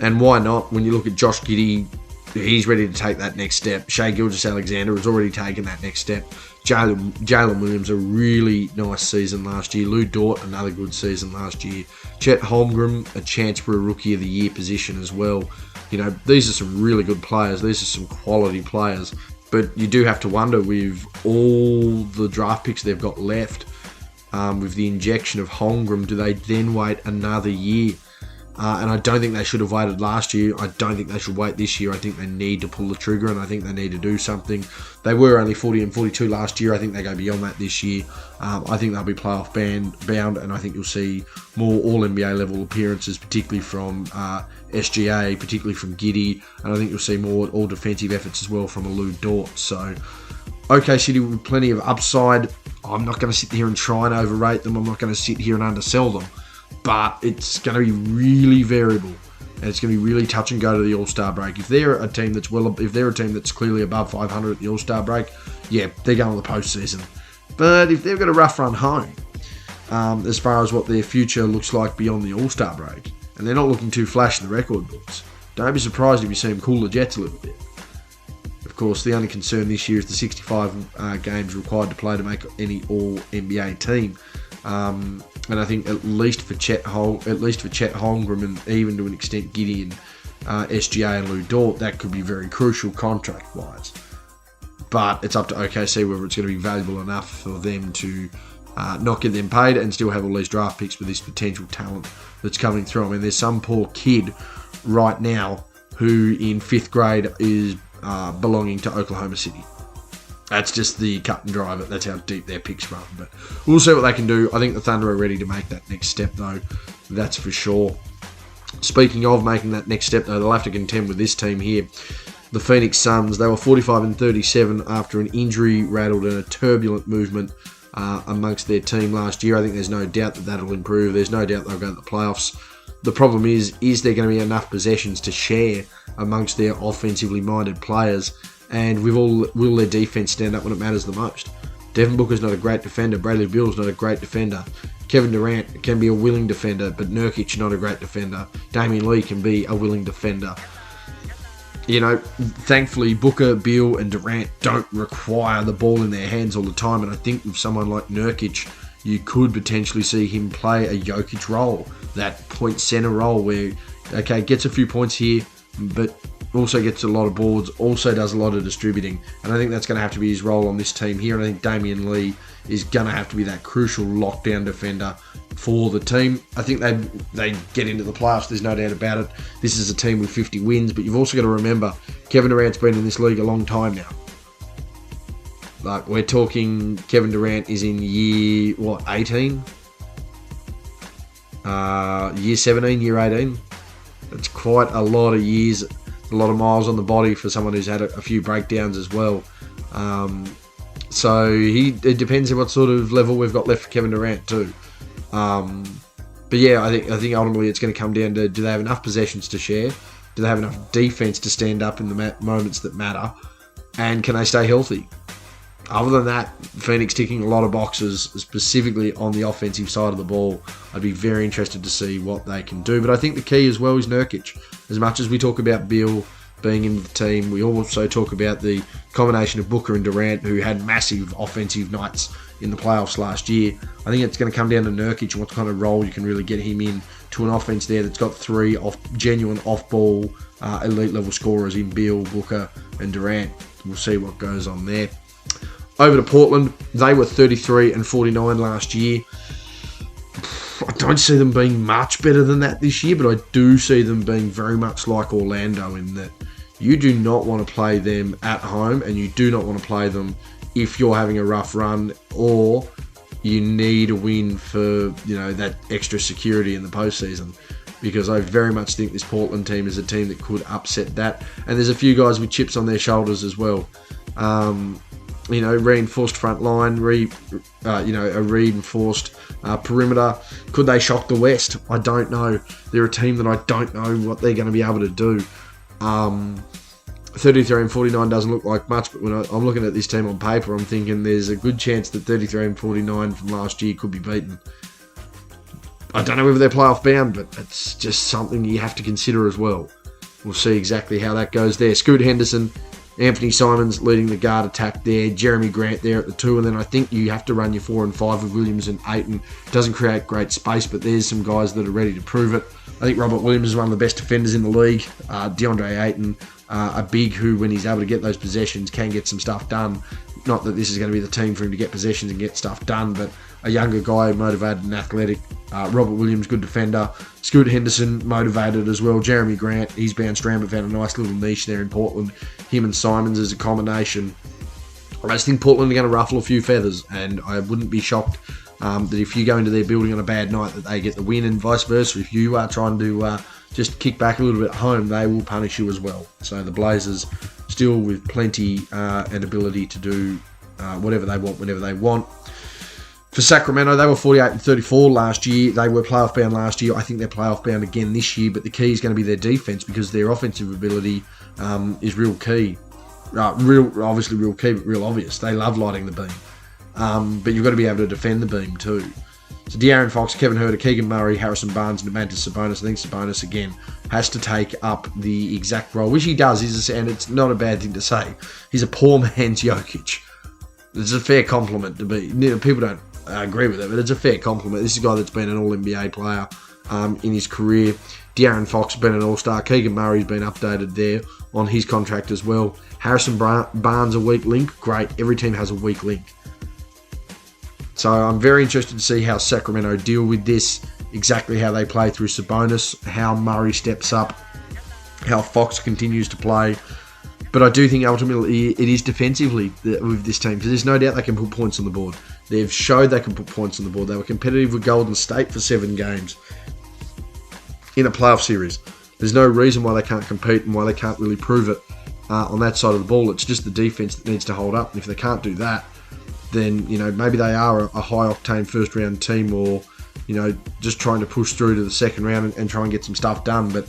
And why not? When you look at Josh Giddey, he's ready to take that next step. Shai Gilgeous-Alexander has already taken that next step. Jalen Williams, a really nice season last year. Lou Dort, another good season last year. Chet Holmgren, a chance for a Rookie of the Year position as well. These are some really good players. These are some quality players. But you do have to wonder, with all the draft picks they've got left, with the injection of Holmgren, do they then wait another year? And I don't think they should have waited last year. I don't think they should wait this year. I think they need to pull the trigger, and I think they need to do something. They were only 40 and 42 last year. I think they go beyond that this year. I think they'll be playoff bound, and I think you'll see more All-NBA level appearances, particularly from SGA, particularly from Giddey, and I think you'll see more all-defensive efforts as well from Lou Dort. So, OK City with plenty of upside. I'm not going to sit here and try and overrate them. I'm not going to sit here and undersell them. But it's going to be really variable, and it's going to be really touch and go to the All-Star break. If they're a team that's clearly above 500 at the All-Star break, yeah, they're going to the postseason. But if they've got a rough run home, as far as what their future looks like beyond the All-Star break, and they're not looking too flash in the record books, don't be surprised if you see them cool the Jets a little bit. Of course, the only concern this year is the 65 games required to play to make any All-NBA team. And I think at least for Chet Holmgren, and even to an extent Giddey and SGA and Lou Dort, that could be very crucial contract-wise. But it's up to OKC whether it's going to be valuable enough for them to not get them paid and still have all these draft picks with this potential talent that's coming through. I mean, there's some poor kid right now who in 5th grade is belonging to Oklahoma City. That's just the cut and dry of it. That's how deep their picks run. But we'll see what they can do. I think the Thunder are ready to make that next step, though. That's for sure. Speaking of making that next step, though, they'll have to contend with this team here. The Phoenix Suns, they were 45 and 37 after an injury-rattled and a turbulent movement amongst their team last year. I think there's no doubt that that'll improve. There's no doubt they'll go to the playoffs. The problem is there going to be enough possessions to share amongst their offensively minded players? And will their defense stand up when it matters the most? Devin Booker's not a great defender. Bradley Beal's not a great defender. Kevin Durant can be a willing defender, but Nurkic not a great defender. Damian Lee can be a willing defender. You know, thankfully, Booker, Beal, and Durant don't require the ball in their hands all the time. And I think with someone like Nurkic, you could potentially see him play a Jokic role, that point center role where, okay, gets a few points here, but also gets a lot of boards, also does a lot of distributing. And I think that's going to have to be his role on this team here. And I think Damian Lee is going to have to be that crucial lockdown defender for the team. I think they get into the playoffs, there's no doubt about it. This is a team with 50 wins, but you've also got to remember, Kevin Durant's been in this league a long time now. Like, we're talking Kevin Durant is in year, 18? Year 17, year 18? It's quite a lot of years, a lot of miles on the body for someone who's had a few breakdowns as well. So it depends on what sort of level we've got left for Kevin Durant too. But yeah, I think ultimately it's going to come down to, do they have enough possessions to share? Do they have enough defense to stand up in the moments that matter? And can they stay healthy? Other than that, Phoenix ticking a lot of boxes, specifically on the offensive side of the ball. I'd be very interested to see what they can do. But I think the key as well is Nurkic. As much as we talk about Beal being in the team, we also talk about the combination of Booker and Durant, who had massive offensive nights in the playoffs last year. I think it's going to come down to Nurkic and what kind of role you can really get him in to an offense there that's got three genuine off-ball elite level scorers in Beal, Booker and Durant. We'll see what goes on there. Over to Portland, they were 33 and 49 last year. I don't see them being much better than that this year, but I do see them being very much like Orlando in that you do not want to play them at home, and you do not want to play them if you're having a rough run or you need a win for, that extra security in the postseason. Because I very much think this Portland team is a team that could upset that. And there's a few guys with chips on their shoulders as well. Reinforced front line, a reinforced perimeter. Could they shock the West? I don't know. They're a team that I don't know what they're going to be able to do. 33 and 49 doesn't look like much, but when I'm looking at this team on paper, I'm thinking there's a good chance that 33 and 49 from last year could be beaten. I don't know whether they're playoff bound, but it's just something you have to consider as well. We'll see exactly how that goes there. Scoot Henderson, Anthony Simons leading the guard attack there. Jeremy Grant there at the 2. And then I think you have to run your 4 and 5 with Williams and Ayton. Doesn't create great space, but there's some guys that are ready to prove it. I think Robert Williams is one of the best defenders in the league. DeAndre Ayton, a big who, when he's able to get those possessions, can get some stuff done. Not that this is going to be the team for him to get possessions and get stuff done, but a younger guy, motivated and athletic. Robert Williams, good defender. Scoot Henderson, motivated as well. Jeremy Grant, he's bounced around but found a nice little niche there in Portland. Him and Simons as a combination. I just think Portland are going to ruffle a few feathers, and I wouldn't be shocked that if you go into their building on a bad night that they get the win, and vice versa. If you are trying to just kick back a little bit at home, they will punish you as well. So the Blazers still with plenty and ability to do whatever they want whenever they want. For Sacramento, they were 48-34 last year. They were playoff bound last year. I think they're playoff bound again this year, but the key is going to be their defense because their offensive ability is real key. Obviously real key, but real obvious. They love lighting the beam. But you've got to be able to defend the beam too. So De'Aaron Fox, Kevin Huerter, Keegan Murray, Harrison Barnes, and Domantas Sabonis. I think Sabonis, again, has to take up the exact role, which he does, and it's not a bad thing to say. He's a poor man's Jokic. It's a fair compliment to be. People don't agree with it, but it's a fair compliment. This is a guy that's been an All-NBA player in his career. De'Aaron Fox has been an All-Star. Keegan Murray's been updated there on his contract as well. Harrison Barnes, a weak link. Great. Every team has a weak link. So I'm very interested to see how Sacramento deal with this, exactly how they play through Sabonis, how Murray steps up, how Fox continues to play. But I do think ultimately it is defensively with this team, because there's no doubt they can put points on the board. They've showed they can put points on the board. They were competitive with Golden State for 7 games in a playoff series. There's no reason why they can't compete and why they can't really prove it on that side of the ball. It's just the defense that needs to hold up. And if they can't do that, then, maybe they are a high-octane first-round team, or, just trying to push through to the second round and try and get some stuff done. But,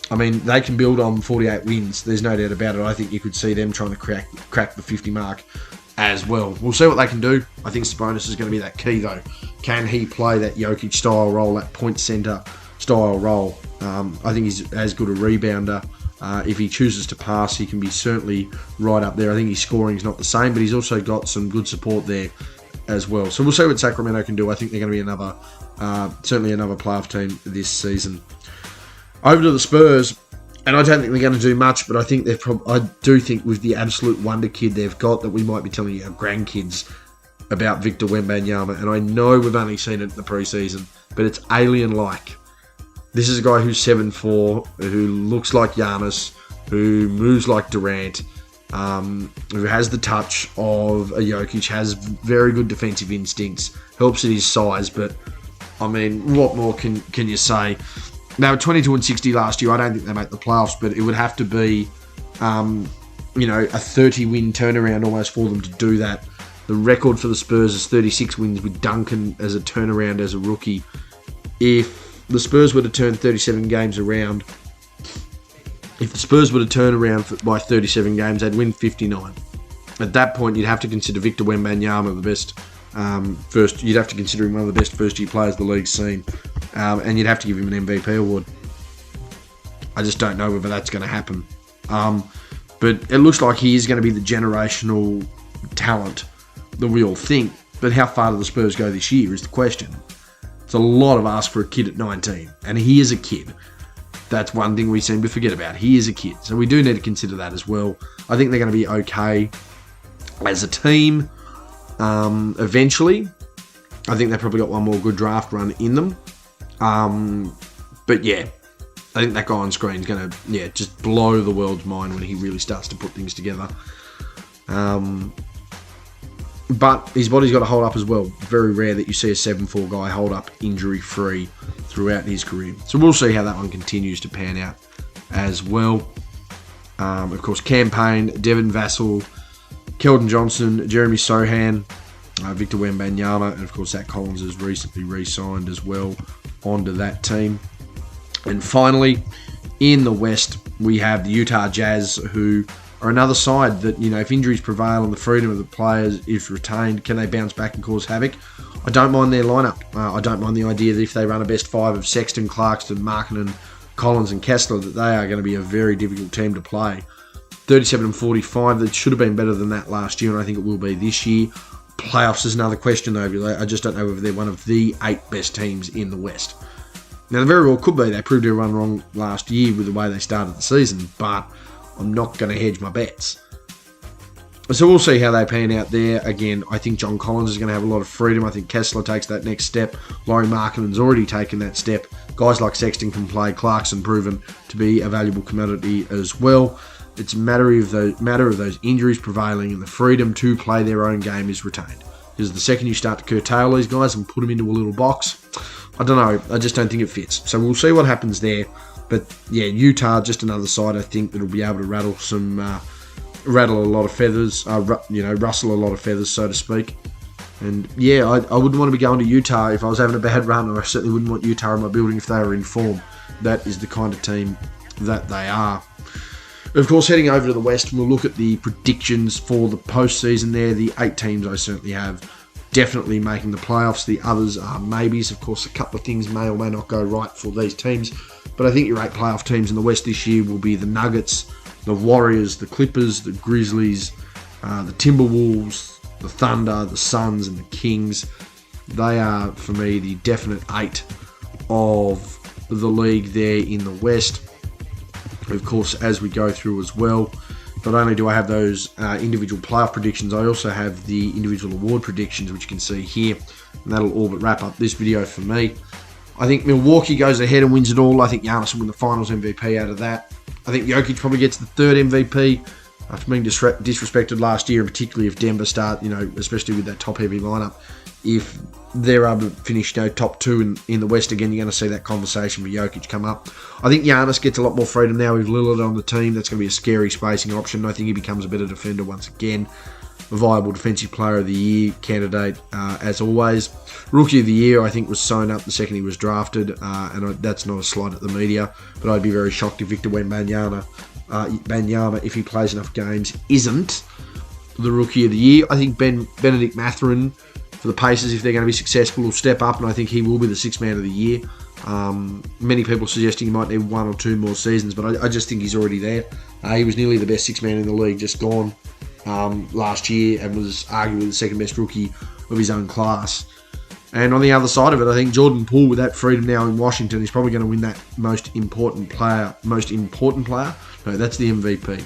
I mean, they can build on 48 wins. There's no doubt about it. I think you could see them trying to crack the 50 mark as well. We'll see what they can do. I think Sabonis is going to be that key, though. Can he play that Jokic-style role, that point centre style role? I think he's as good a rebounder. If he chooses to pass, he can be certainly right up there. I think his scoring is not the same, but he's also got some good support there as well. So we'll see what Sacramento can do. I think they're going to be certainly another playoff team this season. Over to the Spurs, and I don't think they're going to do much, but I think I do think with the absolute wonder kid they've got, that we might be telling our grandkids about Victor Wembanyama. And I know we've only seen it in the preseason, but it's alien-like. This is a guy who's 7'4", who looks like Giannis, who moves like Durant, who has the touch of a Jokic, has very good defensive instincts, helps at his size, but, I mean, what more can you say? They were 22-60 last year. I don't think they make the playoffs, but it would have to be, a 30-win turnaround almost for them to do that. The record for the Spurs is 36 wins with Duncan as a turnaround as a rookie. If the Spurs were to turn 37 games around, if the Spurs were to turn around by 37 games, they'd win 59. At that point, you'd have to consider Victor Wembanyama the best you'd have to consider him one of the best first-year players the league's seen, and you'd have to give him an MVP award. I just don't know whether that's going to happen. But it looks like he is going to be the generational talent that we all think. But how far do the Spurs go this year is the question. It's a lot of ask for a kid at 19, and he is a kid. That's one thing we seem to forget about. He is a kid, so we do need to consider that as well. I think they're going to be okay as a team eventually. I think they've probably got one more good draft run in them. But yeah, I think that guy on screen is going to just blow the world's mind when he really starts to put things together. But his body's got to hold up as well. Very rare that you see a 7'4" guy hold up injury-free throughout his career. So we'll see how that one continues to pan out as well. Of course, Cam Payne, Devin Vassell, Keldon Johnson, Jeremy Sohan, Victor Wembanyama, and of course Zach Collins has recently re-signed as well onto that team. And finally, in the West, we have the Utah Jazz, who are another side that, if injuries prevail and the freedom of the players is retained, can they bounce back and cause havoc? I don't mind their lineup. I don't mind the idea that if they run a best 5 of Sexton, Clarkson, Markkanen, Collins and Kessler, that they are going to be a very difficult team to play. 37-45, that should have been better than that last year, and I think it will be this year. Playoffs is another question, though. I just don't know whether they're one of the 8 best teams in the West. Now, they very well could be. They proved everyone wrong last year with the way they started the season, but I'm not going to hedge my bets. So we'll see how they pan out there. Again, I think John Collins is going to have a lot of freedom. I think Kessler takes that next step. Laurie Markman's already taken that step. Guys like Sexton can play. Clarkson proven to be a valuable commodity as well. It's a matter of those injuries prevailing, and the freedom to play their own game is retained. Because the second you start to curtail these guys and put them into a little box, I don't know. I just don't think it fits. So we'll see what happens there. But yeah, Utah, just another side I think that'll be able to rattle a lot of feathers, rustle a lot of feathers, so to speak. And yeah, I wouldn't want to be going to Utah if I was having a bad run, or I certainly wouldn't want Utah in my building if they were in form. That is the kind of team that they are. Of course, heading over to the West, we'll look at the predictions for the postseason there. The 8 teams I certainly have definitely making the playoffs. The others are maybes. Of course, a couple of things may or may not go right for these teams. But I think your 8 playoff teams in the West this year will be the Nuggets, the Warriors, the Clippers, the Grizzlies, the Timberwolves, the Thunder, the Suns, and the Kings. They are, for me, the definite 8 of the league there in the West. Of course, as we go through as well, not only do I have those individual playoff predictions, I also have the individual award predictions, which you can see here. And that'll all but wrap up this video for me. I think Milwaukee goes ahead and wins it all. I think Giannis will win the finals MVP out of that. I think Jokic probably gets the 3rd MVP after being disrespected last year, and particularly if Denver start, especially with that top-heavy lineup. If they're able to finish top 2 in the West again, you're going to see that conversation for Jokic come up. I think Giannis gets a lot more freedom now with Lillard on the team. That's going to be a scary spacing option. I think he becomes a better defender once again. A viable defensive player of the year candidate, as always. Rookie of the year, I think, was sewn up the second he was drafted, and that's not a slight at the media, but I'd be very shocked if Victor Wembanyama, if he plays enough games, isn't the Rookie of the year. I think Benedict Mathurin for the Pacers, if they're going to be successful, will step up, and I think he will be the 6th man of the year. Many people suggesting he might need 1 or 2 more seasons, but I just think he's already there. He was nearly the best 6th man in the league, just gone last year, and was arguably the 2nd best rookie of his own class. And on the other side of it, I think Jordan Poole, with that freedom now in Washington, is probably going to win that most important player. No, that's the MVP.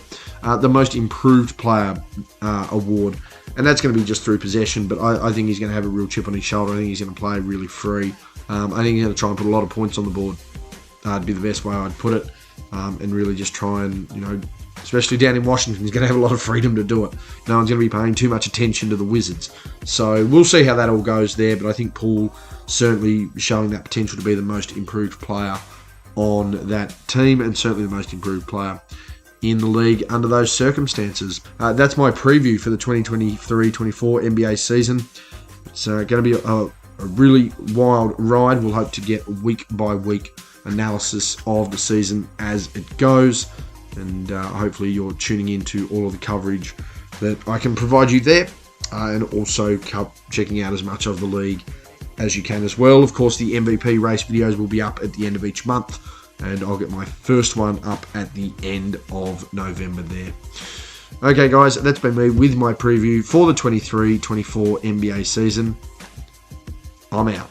The most improved player award. And that's going to be just through possession, but I think he's going to have a real chip on his shoulder. I think he's going to play really free. I think he's going to try and put a lot of points on the board. Would be the best way I'd put it. And really just try and, especially down in Washington, he's going to have a lot of freedom to do it. No one's going to be paying too much attention to the Wizards. So we'll see how that all goes there, but I think Poole certainly showing that potential to be the most improved player on that team, and certainly the most improved player in the league under those circumstances. That's my preview for the 2023-24 NBA season. It's going to be a really wild ride. We'll hope to get week-by-week analysis of the season as it goes, and hopefully you're tuning into all of the coverage that I can provide you there, and also checking out as much of the league as you can as well. Of course, the MVP race videos will be up at the end of each month, and I'll get my first one up at the end of November there. Okay, guys, that's been me with my preview for the 23-24 NBA season. I'm out.